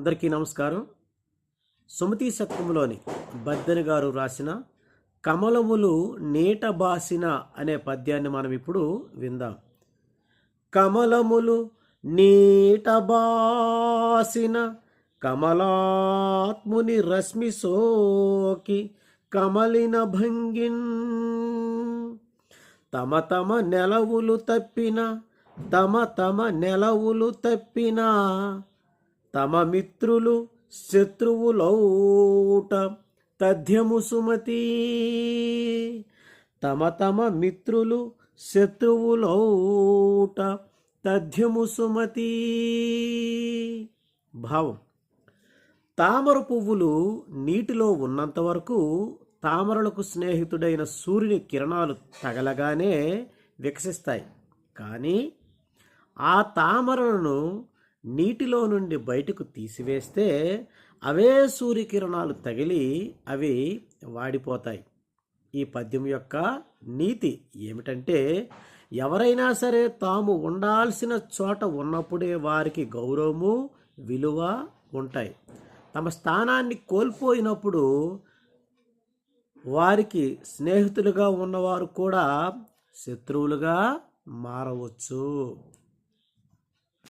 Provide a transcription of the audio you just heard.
అందరికీ నమస్కారం. సుమతి శతకంలోని బద్దెని గారు రాసిన కమలములు నీట బాసిన అనే పద్యాన్ని మనం ఇప్పుడు విందాం. కమలములు నీట బాసిన కమలాత్ముని రశ్మి సోకి కమలిన భంగిన్ తమ తమ నెలవులు తప్పిన తమ మిత్రులు శత్రువులౌట తథ్యము సుమతి. తమ మిత్రులు శత్రువులౌట తథ్యము సుమతి. భావం: తామర పువ్వులు నీటిలో ఉన్నంత వరకు తామరలకు స్నేహితుడైన సూర్యుని కిరణాలు తగలగానే వికసిస్తాయి. కానీ ఆ తామరలను నీటిలో నుండి బయటకు తీసివేస్తే అవే సూర్యకిరణాలు తగిలి అవి వాడిపోతాయి. ఈ పద్యం యొక్క నీతి ఏమిటంటే, ఎవరైనా సరే తాము ఉండాల్సిన చోట ఉన్నప్పుడే వారికి గౌరవము, విలువ ఉంటాయి. తమ స్థానాన్ని కోల్పోయినప్పుడు వారికి స్నేహితులుగా ఉన్నవారు కూడా శత్రువులుగా మారవచ్చు.